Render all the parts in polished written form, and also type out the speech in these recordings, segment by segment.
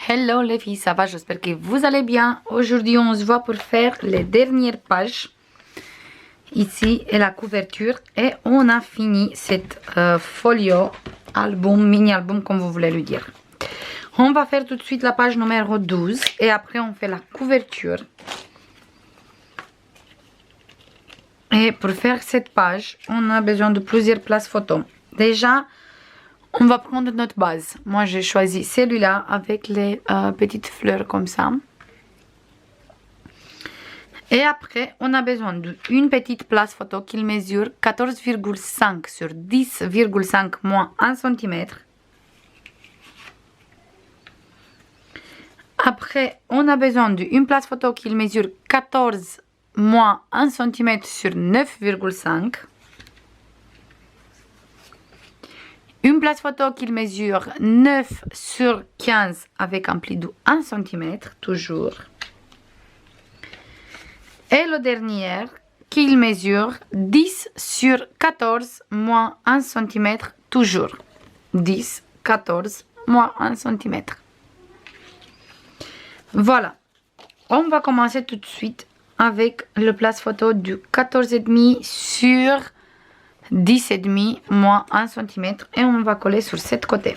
Hello les filles, ça va? J'espère que vous allez bien. Aujourd'hui, on se voit pour faire les dernières pages. Ici est la couverture et on a fini cette folio, album, mini-album comme vous voulez le dire. On va faire tout de suite la page numéro 12 et après on fait la couverture. Et pour faire cette page, on a besoin de plusieurs places photos. Déjà, on va prendre notre base. Moi, j'ai choisi celui-là avec les petites fleurs comme ça. Et après, on a besoin d'une petite place photo qui mesure 14,5 sur 10,5 moins 1 cm. Après, on a besoin d'une place photo qui mesure 14 moins 1 cm sur 9,5. Une place photo qui mesure 9 sur 15 avec un pli de 1 cm, toujours. Et le dernier qui mesure 10 sur 14 moins 1 cm, toujours. 10, 14 moins 1 cm. Voilà. On va commencer tout de suite avec le place photo du 14,5 sur 10,5 moins 1 cm et on va coller sur cette côté.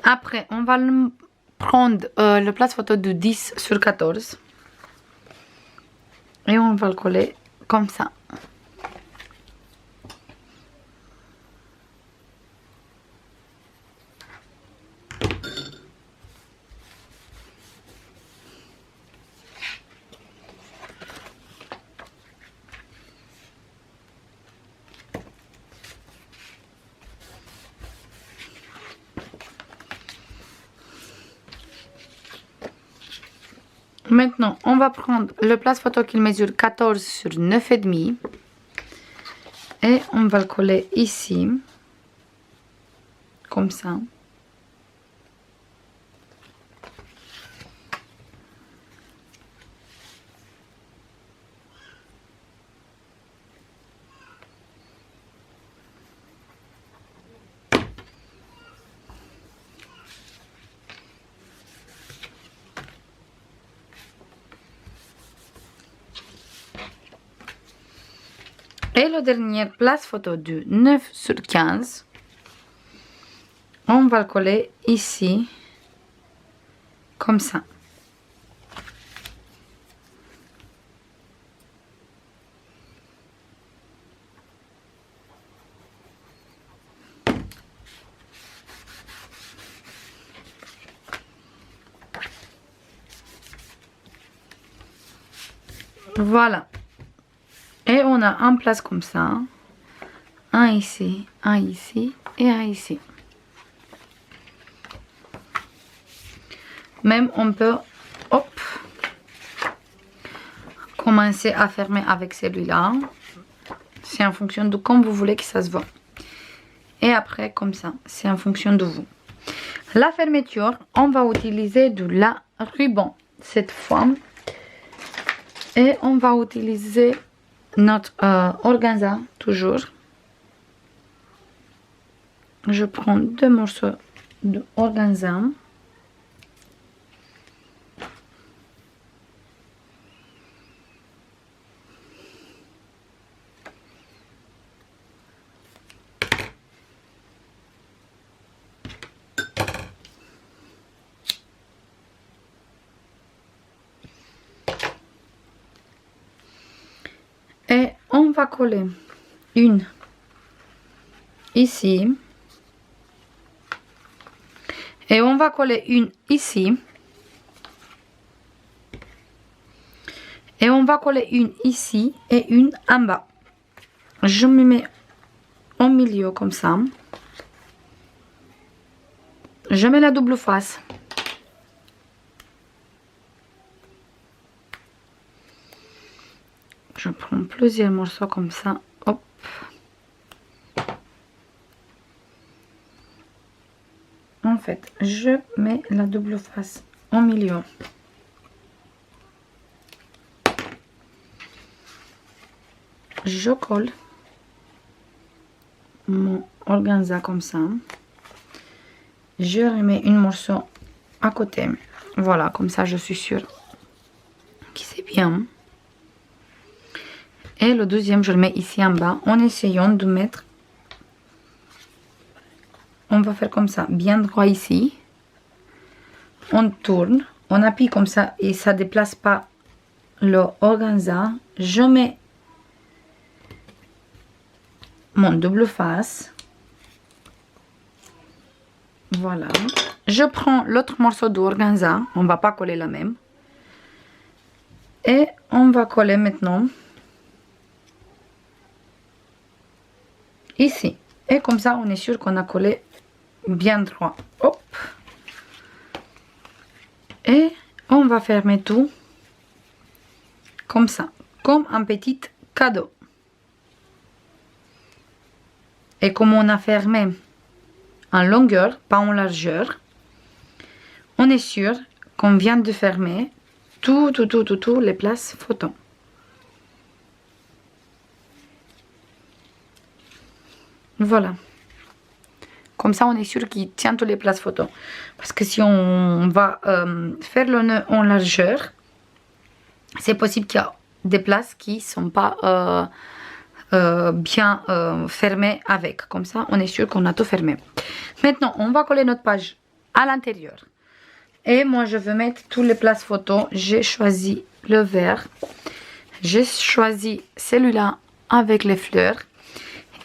Après, on va prendre le place photo de 10 sur 14 et on va le coller comme ça. Maintenant, on va prendre le place photo qui mesure 14 sur 9,5 et on va le coller ici, comme ça. Et la dernière place photo de 9 sur 15, on va le coller ici, comme ça. Voilà. Et on a un place comme ça, un ici et un ici. Même on peut, hop, commencer à fermer avec celui-là. C'est en fonction de comme vous voulez que ça se voit. Et après comme ça, c'est en fonction de vous. La fermeture, on va utiliser de la ruban cette fois. Et on va utiliser notre organza toujours. Je prends 2 morceaux de organza. Et on va coller une ici. Et on va coller une ici. Et on va coller une ici et une en bas. Je me mets au milieu comme ça. Je mets la double face. Je prends plusieurs morceaux comme ça. Hop. En fait, je mets la double face au milieu. Je colle mon organza comme ça. Je remets une morceau à côté. Voilà, comme ça je suis sûre que c'est bien. Et le deuxième, je le mets ici en bas en essayant de mettre. On va faire comme ça, bien droit ici. On tourne, on appuie comme ça et ça ne déplace pas le organza. Je mets mon double face. Voilà. Je prends l'autre morceau d'organza. On ne va pas coller la même. Et on va coller maintenant ici. Et comme ça, on est sûr qu'on a collé bien droit. Hop. Et on va fermer tout comme ça, comme un petit cadeau. Et comme on a fermé en longueur, pas en largeur, on est sûr qu'on vient de fermer tout les places photo. Voilà. Comme ça, on est sûr qu'il tient toutes les places photo. Parce que si on va faire le nœud en largeur, c'est possible qu'il y a des places qui ne sont pas bien fermées avec. Comme ça, on est sûr qu'on a tout fermé. Maintenant, on va coller notre page à l'intérieur. Et moi, je veux mettre toutes les places photo. J'ai choisi le vert. J'ai choisi celui-là avec les fleurs.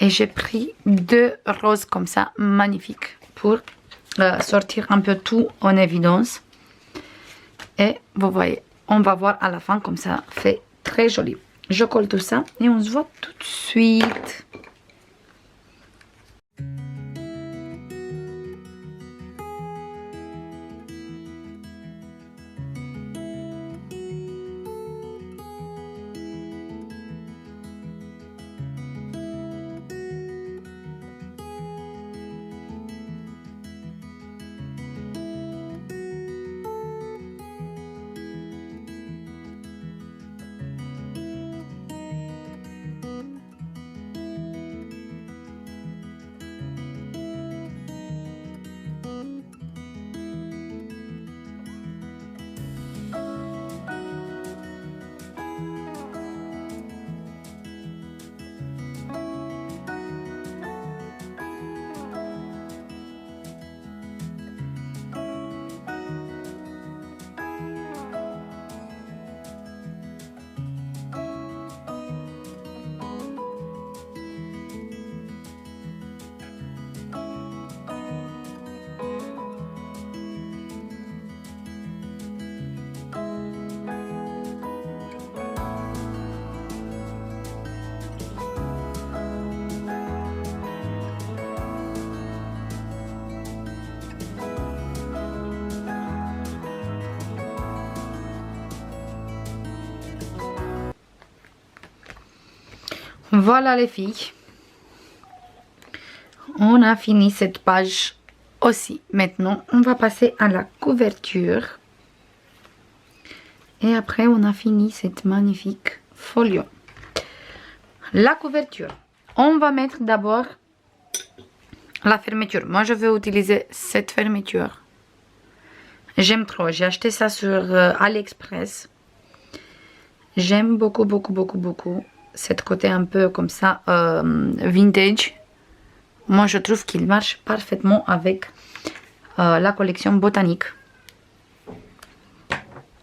Et j'ai pris 2 roses comme ça, magnifiques, pour sortir un peu tout en évidence. Et vous voyez, on va voir à la fin comme ça fait très joli. Je colle tout ça et on se voit tout de suite. Voilà les filles, on a fini cette page aussi. Maintenant on va passer à la couverture et après on a fini cette magnifique folio. La couverture, on va mettre d'abord la fermeture. Moi je vais utiliser cette fermeture, j'aime trop, j'ai acheté ça sur AliExpress. J'aime beaucoup cette côté un peu comme ça vintage. Moi je trouve qu'il marche parfaitement avec la collection botanique.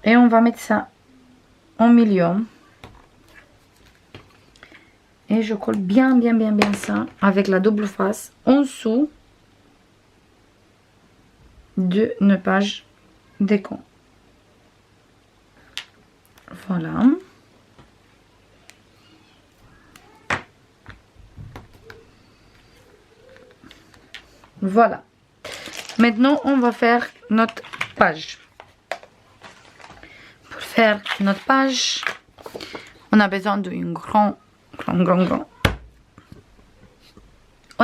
Et on va mettre ça en milieu. Et je colle bien ça avec la double face en dessous de nos pages déco. Voilà. Voilà. Maintenant, on va faire notre page. Pour faire notre page, On a besoin d'un grand. On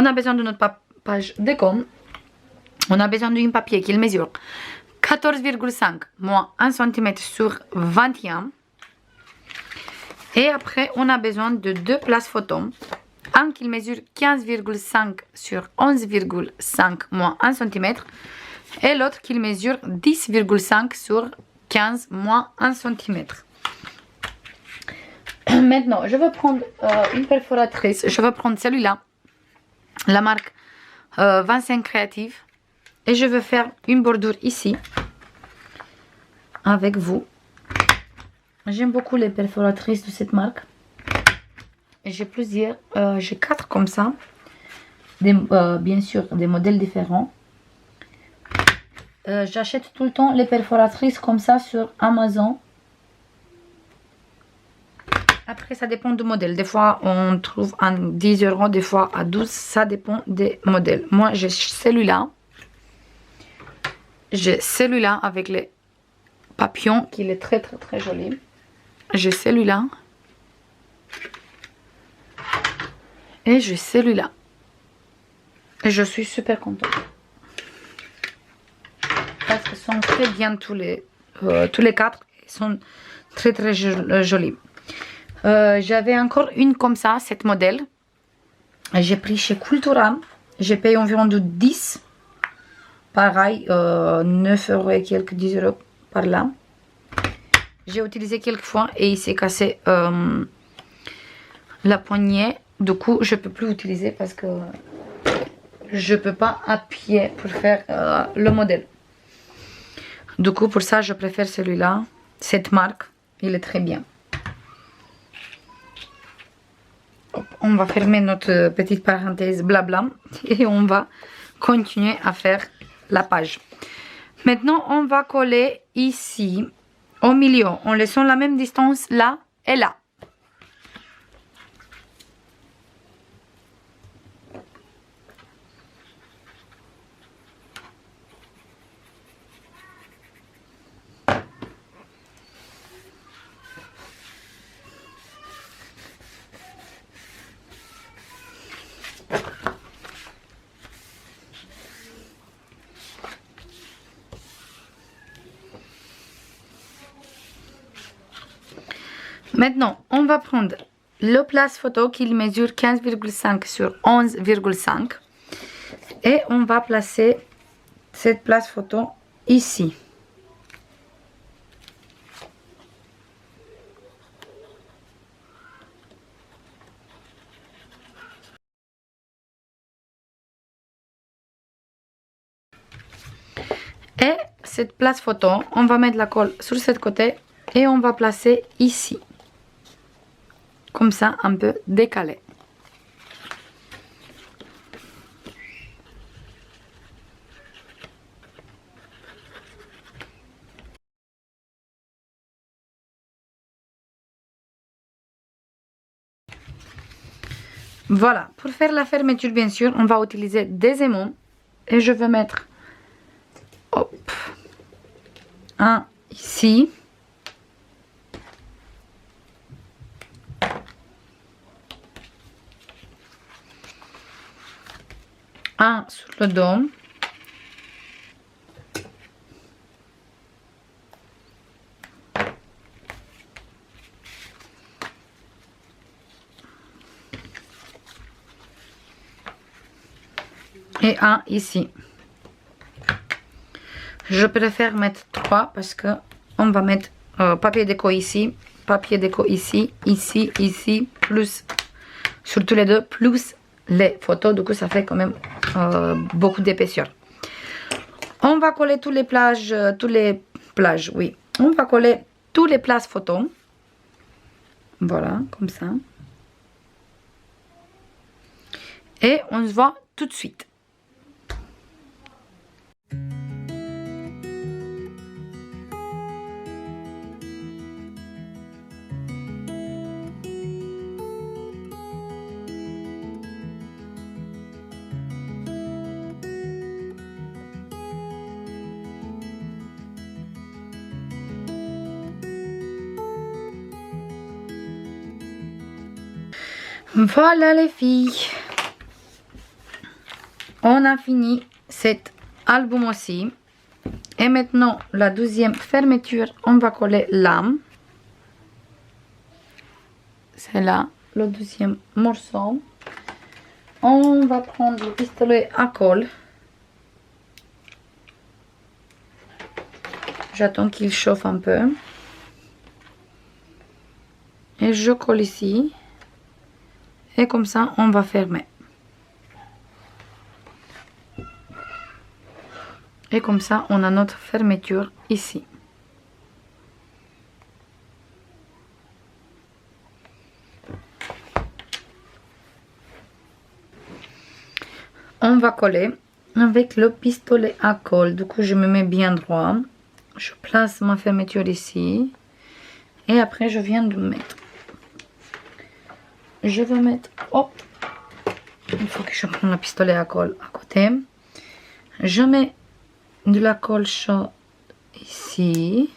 a besoin de notre page de com. On a besoin d'un papier qui mesure 14,5 moins 1 cm sur 21. Et après, on a besoin de deux places photos. Un qui mesure 15,5 sur 11,5 moins 1 cm. Et l'autre qui mesure 10,5 sur 15 moins 1 cm. Maintenant, je vais prendre une perforatrice. Je vais prendre celui-là. La marque 25 Creative. Et je vais faire une bordure ici. Avec vous. J'aime beaucoup les perforatrices de cette marque. J'ai plusieurs. J'ai 4 comme ça. Bien sûr, des modèles différents. J'achète tout le temps les perforatrices comme ça sur Amazon. Après, ça dépend du modèle. Des fois, on trouve à 10 €, des fois à 12. Ça dépend des modèles. Moi, j'ai celui-là. J'ai celui-là avec les papillons, qui est très, très, très joli. J'ai celui-là. Et j'ai celui-là. Et je suis super contente. Parce qu'ils sont très bien tous les 4. Ils sont très, très jolis. J'avais encore une comme ça, cette modèle. J'ai pris chez Cultura. J'ai payé environ de 10. Pareil, 9 € et quelques, 10 € par là. J'ai utilisé quelques fois et il s'est cassé la poignée. Du coup, je ne peux plus utiliser parce que je ne peux pas appuyer pour faire le modèle. Du coup, pour ça, je préfère celui-là. Cette marque, il est très bien. Hop, on va fermer notre petite parenthèse blabla et on va continuer à faire la page. Maintenant, on va coller ici, au milieu, en laissant la même distance là et là. Maintenant, on va prendre le place photo qui mesure 15,5 sur 11,5 et on va placer cette place photo ici. Et cette place photo, on va mettre la colle sur ce côté et on va placer ici. Comme ça, un peu décalé. Voilà, pour faire la fermeture, bien sûr, on va utiliser des aimants. Et je vais mettre hop, un ici. Un sur le dos. Et un ici. Je préfère mettre 3 parce que on va mettre papier déco ici, papier déco ici, ici, ici, plus sur tous les deux, plus les photos. Du coup, ça fait quand même beaucoup d'épaisseur. On va coller toutes les plages, oui. On va coller toutes les places photos. Voilà, comme ça. Et on se voit tout de suite. Voilà les filles. On a fini cet album aussi. Et maintenant, la deuxième fermeture, on va coller l'âme. C'est là, le deuxième morceau. On va prendre le pistolet à colle. J'attends qu'il chauffe un peu. Et je colle ici. Et comme ça, on va fermer. Et comme ça, on a notre fermeture ici. On va coller avec le pistolet à colle. Du coup, je me mets bien droit. Je place ma fermeture ici. Et après, je viens de mettre. Je vais mettre... Oh! Il faut que je prenne le pistolet à colle à côté. Je mets de la colle chaude ici.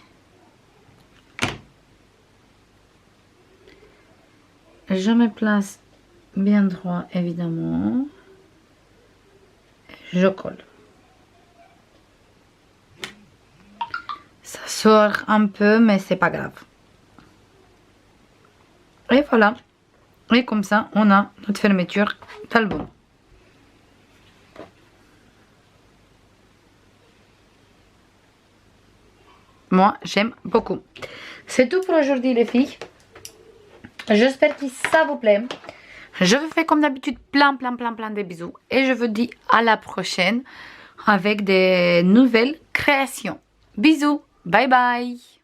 Je me place bien droit, évidemment. Je colle. Ça sort un peu, mais c'est pas grave. Et voilà. Et comme ça, on a notre fermeture d'album. Moi, j'aime beaucoup. C'est tout pour aujourd'hui, les filles. J'espère que ça vous plaît. Je vous fais comme d'habitude plein de bisous. Et je vous dis à la prochaine avec des nouvelles créations. Bisous. Bye bye.